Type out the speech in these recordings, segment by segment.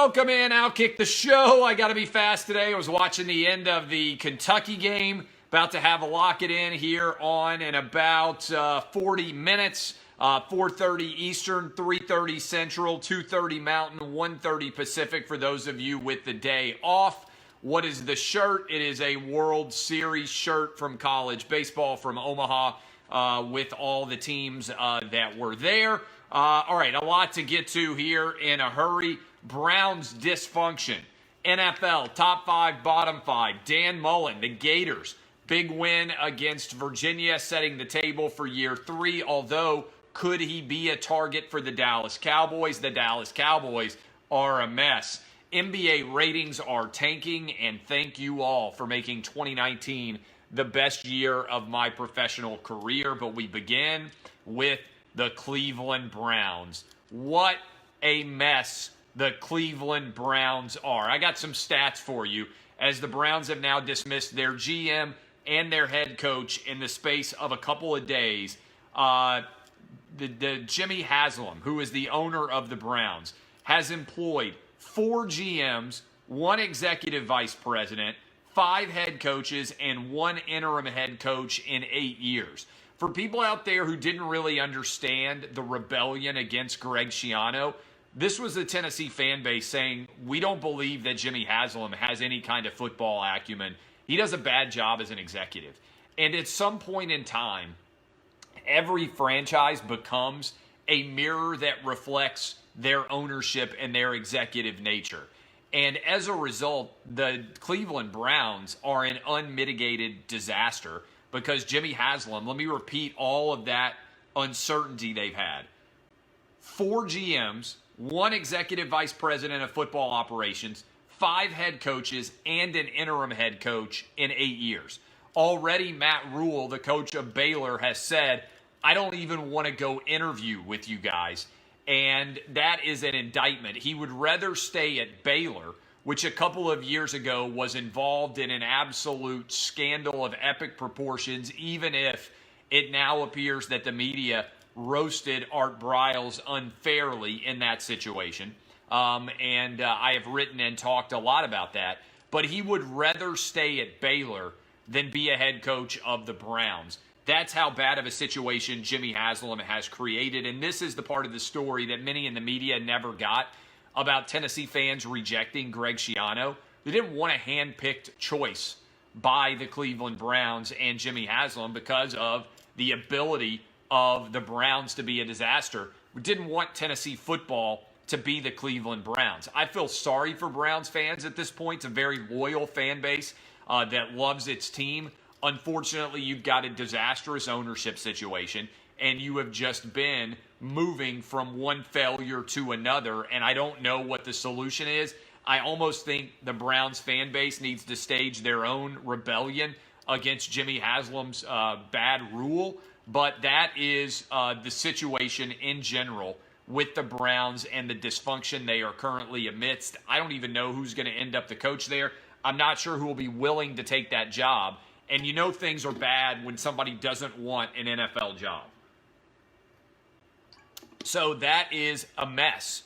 Welcome in, Outkick the Show. I got to be fast today. I was watching the end of the Kentucky game. About to have a lock it in here on in about 40 minutes. 4:30 Eastern, 3:30 Central, 2:30 Mountain, 1:30 Pacific for those of you with the day off. What is the shirt? It is a World Series shirt from college baseball from Omaha with all the teams that were there. All right, a lot to get to here in a hurry. Browns dysfunction. NFL, top 5, bottom 5. Dan Mullen, the Gators. Big win against Virginia, setting the table for year 3. Although, could he be a target for the Dallas Cowboys? The Dallas Cowboys are a mess. NBA ratings are tanking, and thank you all for making 2019 the best year of my professional career. But we begin with the Cleveland Browns. What a mess the Cleveland Browns are. I got some stats for you, as the Browns have now dismissed their GM and their head coach in the space of a couple of days. The Jimmy Haslam, who is the owner of the Browns, has employed 4 GMs, 1 executive vice president, 5 head coaches, and 1 interim head coach in 8 years. For people out there who didn't really understand the rebellion against Greg Schiano, this was the Tennessee fan base saying, we don't believe that Jimmy Haslam has any kind of football acumen. He does a bad job as an executive. And at some point in time, every franchise becomes a mirror that reflects their ownership and their executive nature. And as a result, the Cleveland Browns are an unmitigated disaster because Jimmy Haslam, let me repeat all of that uncertainty they've had. 4 GMs, 1 executive vice president of football operations, 5 head coaches, and an interim head coach in 8 years. Already, Matt Rule, the coach of Baylor, has said, I don't even want to go interview with you guys. And that is an indictment. He would rather stay at Baylor, which a couple of years ago was involved in an absolute scandal of epic proportions, even if it now appears that the media roasted Art Briles unfairly in that situation. I have written and talked a lot about that. But he would rather stay at Baylor than be a head coach of the Browns. That's how bad of a situation Jimmy Haslam has created. And this is the part of the story that many in the media never got about Tennessee fans rejecting Greg Schiano. They didn't want a hand-picked choice by the Cleveland Browns and Jimmy Haslam because of the ability of the Browns to be a disaster. We didn't want Tennessee football to be the Cleveland Browns. I feel sorry for Browns fans at this point. It's a very loyal fan base that loves its team. Unfortunately, you've got a disastrous ownership situation, and you have just been moving from one failure to another, and I don't know what the solution is. I almost think the Browns fan base needs to stage their own rebellion against Jimmy Haslam's bad rule. But that is the situation in general with the Browns and the dysfunction they are currently amidst. I don't even know who's going to end up the coach there. I'm not sure who will be willing to take that job. And you know things are bad when somebody doesn't want an NFL job. So that is a mess.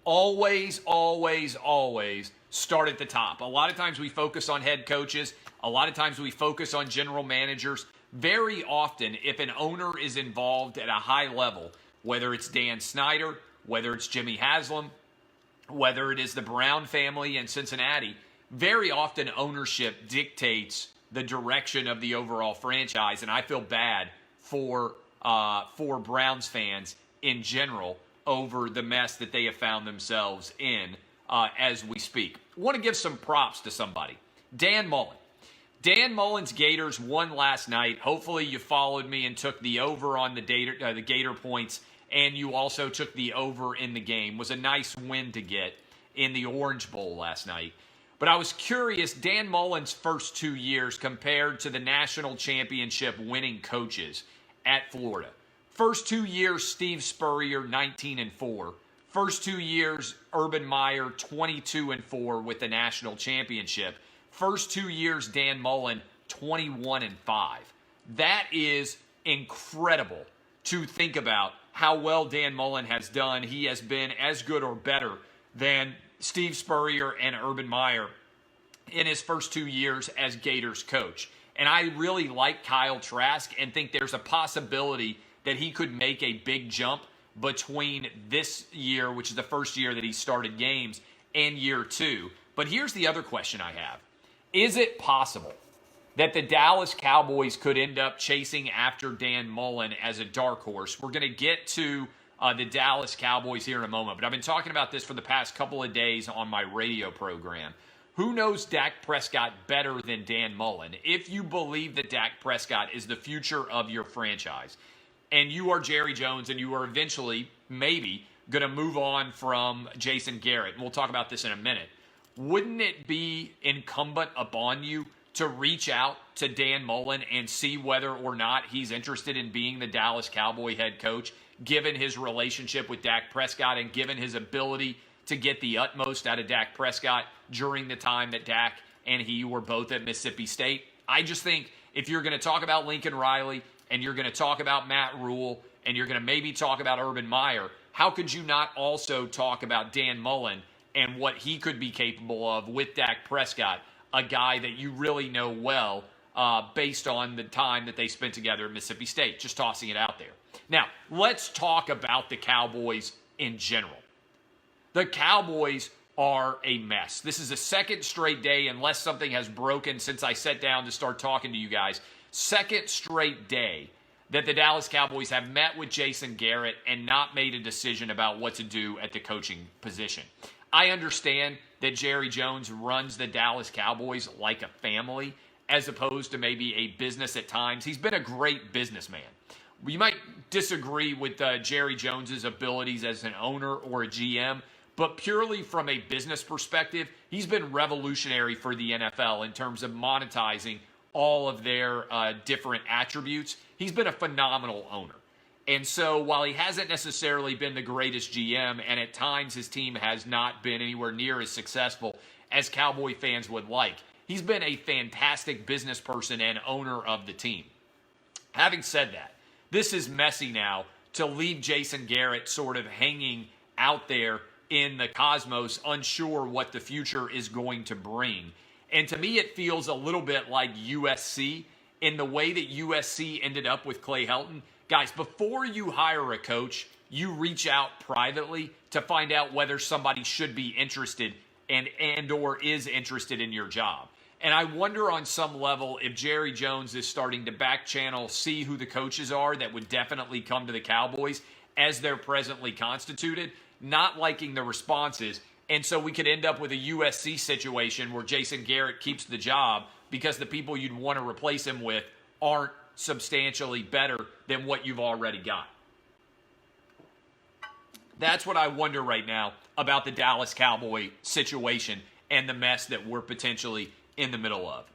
Always, always, always start at the top. A lot of times we focus on head coaches. A lot of times we focus on general managers. Very often, if an owner is involved at a high level, whether it's Dan Snyder, whether it's Jimmy Haslam, whether it is the Brown family in Cincinnati, very often ownership dictates the direction of the overall franchise. And I feel bad for Browns fans in general over the mess that they have found themselves in as we speak. I want to give some props to somebody. Dan Mullen. Dan Mullen's Gators won last night. Hopefully you followed me and took the over on the Gator points, and you also took the over in the game. It was a nice win to get in the Orange Bowl last night. But I was curious, Dan Mullen's first 2 years compared to the national championship winning coaches at Florida. First 2 years, Steve Spurrier, 19-4. First 2 years, Urban Meyer, 22-4 with the national championship. First 2 years, Dan Mullen, 21-5. That is incredible to think about how well Dan Mullen has done. He has been as good or better than Steve Spurrier and Urban Meyer in his first 2 years as Gators coach. And I really like Kyle Trask and think there's a possibility that he could make a big jump between this year, which is the first year that he started games, and year 2. But here's the other question I have. Is it possible that the Dallas Cowboys could end up chasing after Dan Mullen as a dark horse? We're going to get to the Dallas Cowboys here in a moment, but I've been talking about this for the past couple of days on my radio program. Who knows Dak Prescott better than Dan Mullen? If you believe that Dak Prescott is the future of your franchise, and you are Jerry Jones, and you are eventually, maybe, going to move on from Jason Garrett, and we'll talk about this in a minute, wouldn't it be incumbent upon you to reach out to Dan Mullen and see whether or not he's interested in being the Dallas Cowboy head coach, given his relationship with Dak Prescott and given his ability to get the utmost out of Dak Prescott during the time that Dak and he were both at Mississippi State? I just think if you're going to talk about Lincoln Riley and you're going to talk about Matt Rule and you're going to maybe talk about Urban Meyer, how could you not also talk about Dan Mullen and what he could be capable of with Dak Prescott, a guy that you really know well based on the time that they spent together at Mississippi State? Just tossing it out there. Now, let's talk about the Cowboys in general. The Cowboys are a mess. This is the second straight day, unless something has broken since I sat down to start talking to you guys, second straight day that the Dallas Cowboys have met with Jason Garrett and not made a decision about what to do at the coaching position. I understand that Jerry Jones runs the Dallas Cowboys like a family as opposed to maybe a business at times. He's been a great businessman. You might disagree with Jerry Jones's abilities as an owner or a GM, but purely from a business perspective, he's been revolutionary for the NFL in terms of monetizing all of their different attributes. He's been a phenomenal owner. And so while he hasn't necessarily been the greatest GM, and at times his team has not been anywhere near as successful as Cowboy fans would like, he's been a fantastic business person and owner of the team. Having said that, this is messy now to leave Jason Garrett sort of hanging out there in the cosmos, unsure what the future is going to bring. And to me, it feels a little bit like USC in the way that USC ended up with Clay Helton. Guys, before you hire a coach, you reach out privately to find out whether somebody should be interested and or is interested in your job. And I wonder on some level if Jerry Jones is starting to back channel, see who the coaches are that would definitely come to the Cowboys as they're presently constituted, not liking the responses. And so we could end up with a USC situation where Jason Garrett keeps the job because the people you'd want to replace him with aren't substantially better than what you've already got. That's what I wonder right now about the Dallas Cowboy situation and the mess that we're potentially in the middle of.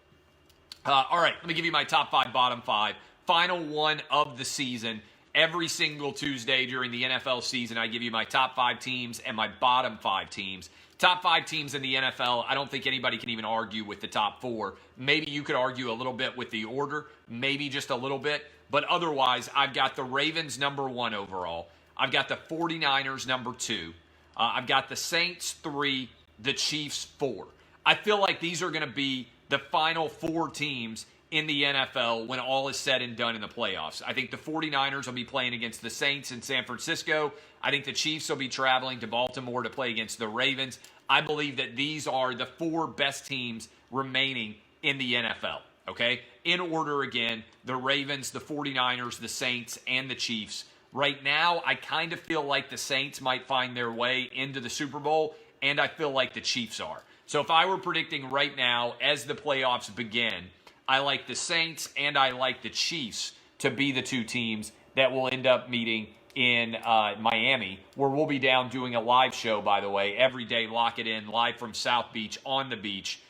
All right, let me give you my top 5, bottom 5. Final one of the season. Every single Tuesday during the NFL season, I give you my top 5 teams and my bottom 5 teams. Top 5 teams in the NFL, I don't think anybody can even argue with the top 4. Maybe you could argue a little bit with the order, maybe just a little bit. But otherwise, I've got the Ravens number 1 overall. I've got the 49ers number 2. I've got the Saints 3, the Chiefs 4. I feel like these are going to be the final 4 teams in the NFL when all is said and done in the playoffs. I think the 49ers will be playing against the Saints in San Francisco. I think the Chiefs will be traveling to Baltimore to play against the Ravens. I believe that these are the 4 best teams remaining in the NFL, okay? In order again, the Ravens, the 49ers, the Saints, and the Chiefs. Right now, I kind of feel like the Saints might find their way into the Super Bowl, and I feel like the Chiefs are. So if I were predicting right now as the playoffs begin, I like the Saints and I like the Chiefs to be the 2 teams that will end up meeting in Miami, where we'll be down doing a live show, by the way, every day, lock it in, live from South Beach on the beach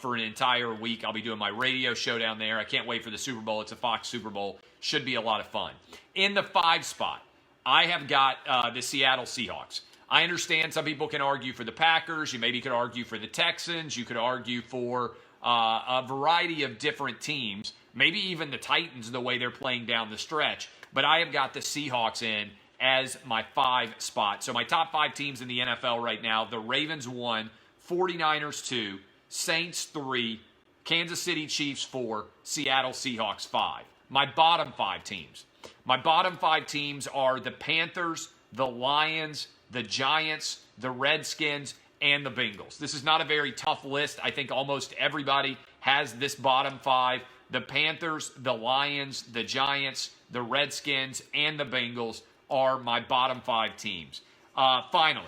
for an entire week. I'll be doing my radio show down there. I can't wait for the Super Bowl. It's a Fox Super Bowl. Should be a lot of fun. In the 5 spot, I have got the Seattle Seahawks. I understand some people can argue for the Packers. You maybe could argue for the Texans. You could argue for a variety of different teams, maybe even the Titans, the way they're playing down the stretch. But I have got the Seahawks in as my 5 spot. So my top 5 teams in the NFL right now, the Ravens 1, 49ers 2, Saints 3, Kansas City Chiefs 4, Seattle Seahawks 5. My bottom 5 teams. My bottom 5 teams are the Panthers, the Lions, the Giants, the Redskins, and the Bengals. This is not a very tough list. I think almost everybody has this bottom 5. The Panthers, the Lions, the Giants, the Redskins, and the Bengals are my bottom 5 teams. Finally,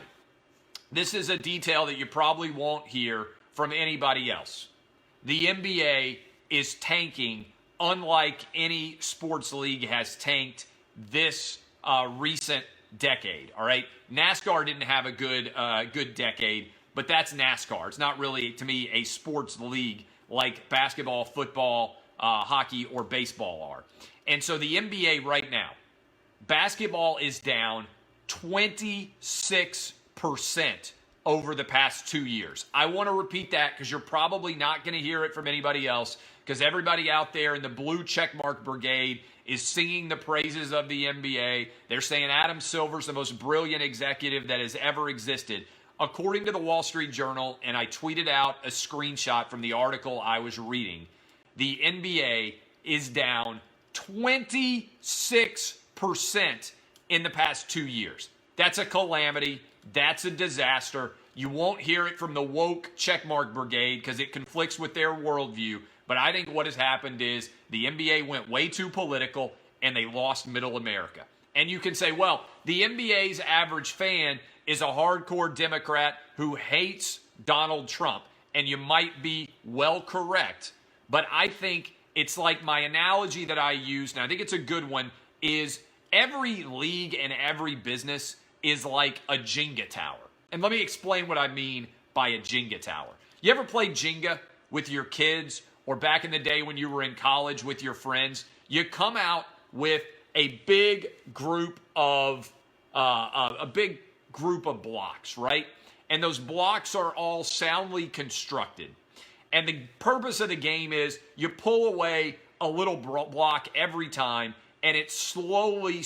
this is a detail that you probably won't hear from anybody else. The NBA is tanking unlike any sports league has tanked this recent decade, all right? NASCAR didn't have a good decade, but that's NASCAR. It's not really, to me, a sports league like basketball, football, hockey, or baseball are. And so the NBA right now, basketball is down 26% over the past 2 years. I want to repeat that because you're probably not going to hear it from anybody else, because everybody out there in the blue checkmark brigade is singing the praises of the NBA. They're saying Adam Silver's the most brilliant executive that has ever existed. According to the Wall Street Journal, and I tweeted out a screenshot from the article I was reading, the NBA is down 26% in the past 2 years. That's a calamity. That's a disaster. You won't hear it from the woke checkmark brigade because it conflicts with their worldview. But I think what has happened is the NBA went way too political and they lost middle America. And you can say, well, the NBA's average fan is a hardcore Democrat who hates Donald Trump. And you might be well correct. But I think it's like my analogy that I used, and I think it's a good one, is every league and every business is like a Jenga tower. And let me explain what I mean by a Jenga tower. You ever play Jenga with your kids, or back in the day when you were in college with your friends? You come out with a big group of blocks, right? And those blocks are all soundly constructed. And the purpose of the game is you pull away a little block every time, and it slowly,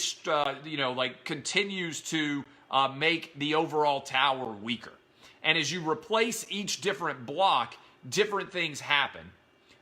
continues to make the overall tower weaker. And as you replace each different block, different things happen.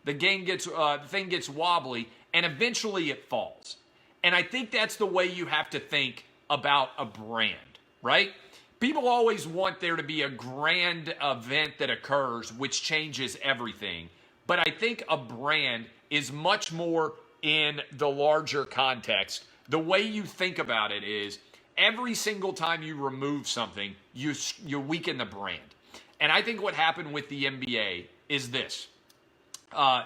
The thing gets wobbly, and eventually it falls. And I think that's the way you have to think about a brand, right? People always want there to be a grand event that occurs which changes everything. But I think a brand is much more in the larger context. The way you think about it is every single time you remove something, you weaken the brand. And I think what happened with the NBA is this.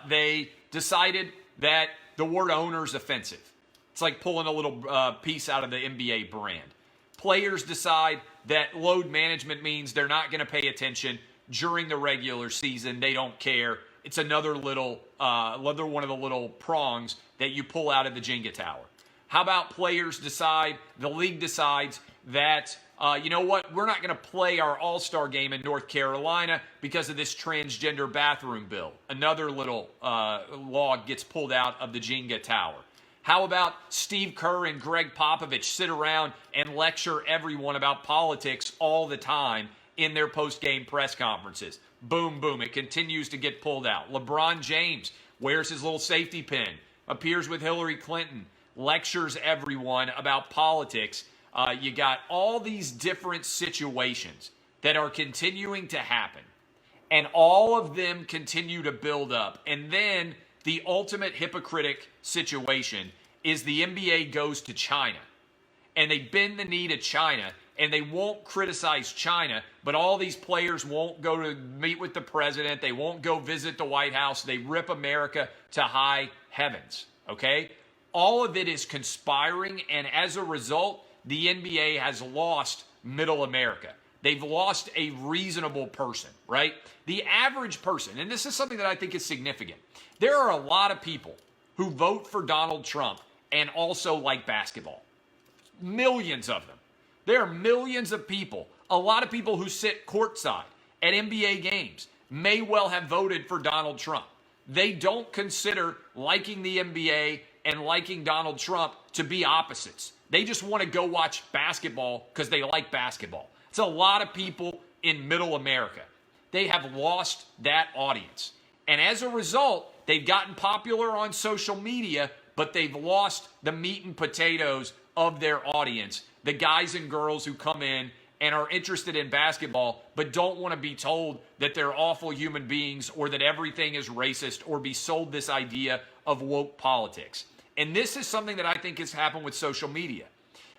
They decided that the word owner is offensive. It's like pulling a little piece out of the NBA brand. Players decide that load management means they're not going to pay attention during the regular season. They don't care. It's another one of the little prongs that you pull out of the Jenga tower. How about players decide, the league decides that, you know what, we're not going to play our All-Star game in North Carolina because of this transgender bathroom bill. Another little log gets pulled out of the Jenga tower. How about Steve Kerr and Greg Popovich sit around and lecture everyone about politics all the time in their post-game press conferences? Boom, boom, it continues to get pulled out. LeBron James wears his little safety pin, appears with Hillary Clinton, lectures everyone about politics. You got all these different situations that are continuing to happen, and all of them continue to build up. And then the ultimate hypocritic situation is the NBA goes to China, and they bend the knee to China, and they won't criticize China, but all these players won't go to meet with the president. They won't go visit the White House. They rip America to high heavens, okay? All of it is conspiring, and as a result, the NBA has lost middle America. They've lost a reasonable person, right? The average person, and this is something that I think is significant. There are a lot of people who vote for Donald Trump and also like basketball. Millions of them. There are millions of people, a lot of people who sit courtside at NBA games may well have voted for Donald Trump. They don't consider liking the NBA and liking Donald Trump to be opposites. They just want to go watch basketball because they like basketball. It's a lot of people in middle America. They have lost that audience. And as a result, they've gotten popular on social media, but they've lost the meat and potatoes of their audience. The guys and girls who come in and are interested in basketball, but don't want to be told that they're awful human beings or that everything is racist or be sold this idea of woke politics. And this is something that I think has happened with social media.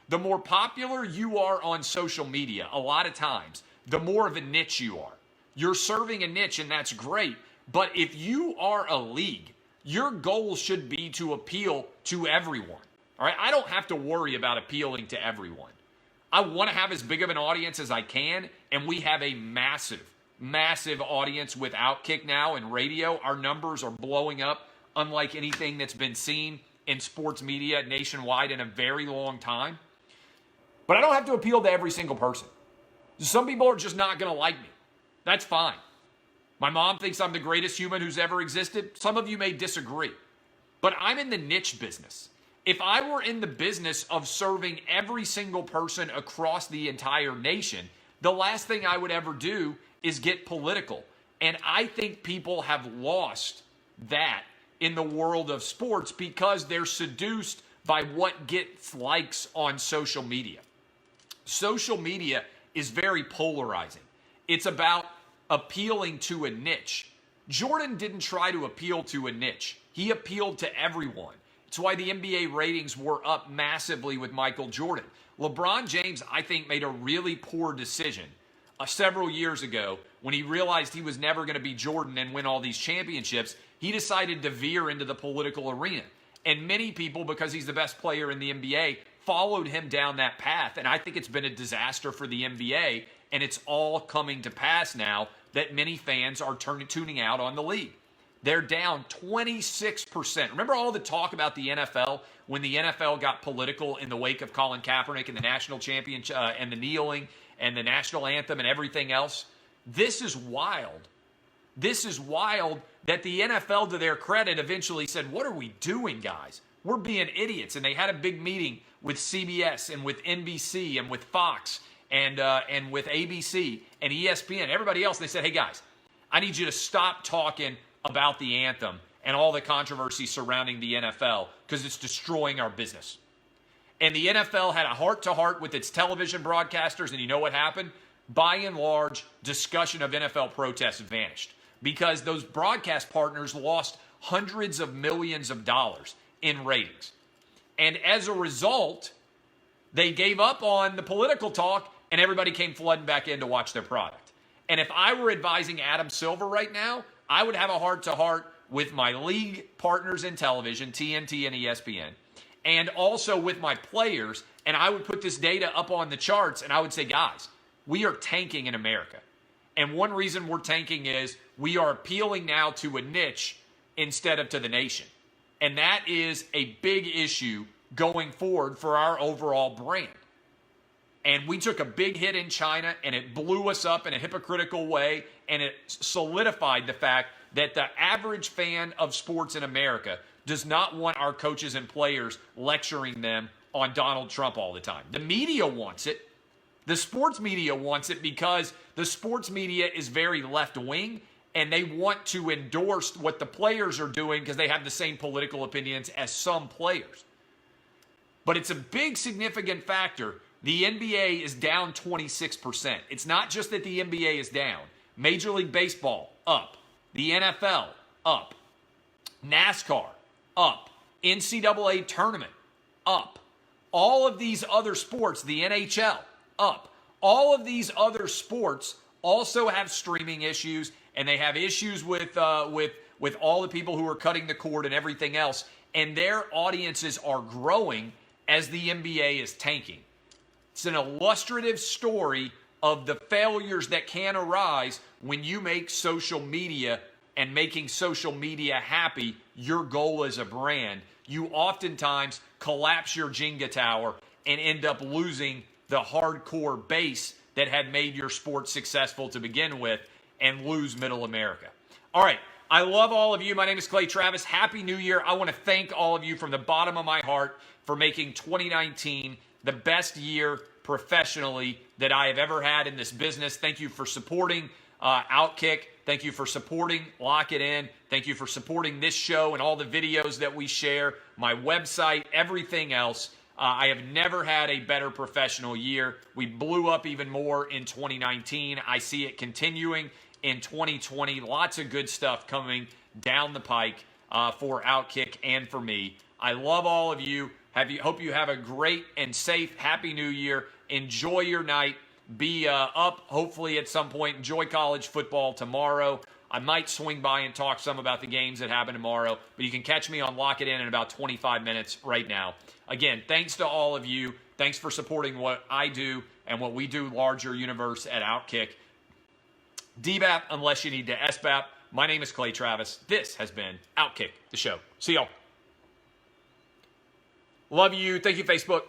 The more popular you are on social media, a lot of times, the more of a niche you are. You're serving a niche, and that's great. But if you are a league, your goal should be to appeal to everyone. All right? I don't have to worry about appealing to everyone. I want to have as big of an audience as I can, and we have a massive, massive audience with Outkick now and radio. Our numbers are blowing up unlike anything that's been seen in sports media nationwide in a very long time. But I don't have to appeal to every single person. Some people are just not going to like me. That's fine. My mom thinks I'm the greatest human who's ever existed. Some of you may disagree. But I'm in the niche business. If I were in the business of serving every single person across the entire nation, the last thing I would ever do is get political. And I think people have lost that in the world of sports because they're seduced by what gets likes on social media. Social media is very polarizing. It's about appealing to a niche. Jordan didn't try to appeal to a niche. He appealed to everyone. It's why the NBA ratings were up massively with Michael Jordan. LeBron James, I think, made a really poor decision several years ago when he realized he was never going to be Jordan and win all these championships. He decided to veer into the political arena. And many people, because he's the best player in the NBA, followed him down that path. And I think it's been a disaster for the NBA. And it's all coming to pass now that many fans are tuning out on the league. They're down 26%. Remember all the talk about the NFL when the NFL got political in the wake of Colin Kaepernick and the national championship and the kneeling and the national anthem and everything else? This is wild. This is wild that the NFL, to their credit, eventually said, what are we doing, guys? We're being idiots. And they had a big meeting with CBS and with NBC and with Fox and with ABC and ESPN, everybody else. They said, hey, guys, I need you to stop talking about the anthem and all the controversy surrounding the NFL because it's destroying our business. And the NFL had a heart-to-heart with its television broadcasters, and you know what happened? By and large, discussion of NFL protests vanished because those broadcast partners lost hundreds of millions of dollars in ratings. And as a result, they gave up on the political talk, and everybody came flooding back in to watch their product. And if I were advising Adam Silver right now, I would have a heart-to-heart with my league partners in television, TNT and ESPN, and also with my players, and I would put this data up on the charts, and I would say, guys, we are tanking in America. And one reason we're tanking is we are appealing now to a niche instead of to the nation. And that is a big issue going forward for our overall brand. And we took a big hit in China, and it blew us up in a hypocritical way, and it solidified the fact that the average fan of sports in America does not want our coaches and players lecturing them on Donald Trump all the time. The media wants it. The sports media wants it because the sports media is very left-wing, and they want to endorse what the players are doing because they have the same political opinions as some players. But it's a big significant factor. The NBA is down 26%. It's not just that the NBA is down. Major League Baseball, up. The NFL, up. NASCAR, up. NCAA tournament, up. All of these other sports, the NHL, up. All of these other sports also have streaming issues, and they have issues with all the people who are cutting the cord and everything else, and their audiences are growing as the NBA is tanking. It's an illustrative story of the failures that can arise when you make social media and making social media happy your goal as a brand. You oftentimes collapse your Jenga tower and end up losing the hardcore base that had made your sport successful to begin with and lose middle America. All right, I love all of you. My name is Clay Travis. Happy New Year. I want to thank all of you from the bottom of my heart for making 2019 the best year professionally that I have ever had in this business. Thank you for supporting Outkick. Thank you for supporting Lock It In. Thank you for supporting this show and all the videos that we share, my website, everything else. I have never had a better professional year. We blew up even more in 2019. I see it continuing in 2020. Lots of good stuff coming down the pike for Outkick and for me. I love all of you. Hope you have a great and safe, happy New Year. Enjoy your night. Be up, hopefully, at some point. Enjoy college football tomorrow. I might swing by and talk some about the games that happen tomorrow, but you can catch me on Lock It In about 25 minutes right now. Again, thanks to all of you. Thanks for supporting what I do and what we do larger universe at Outkick. DBAP unless you need to SBAP. My name is Clay Travis. This has been Outkick the Show. See y'all. Love you. Thank you, Facebook.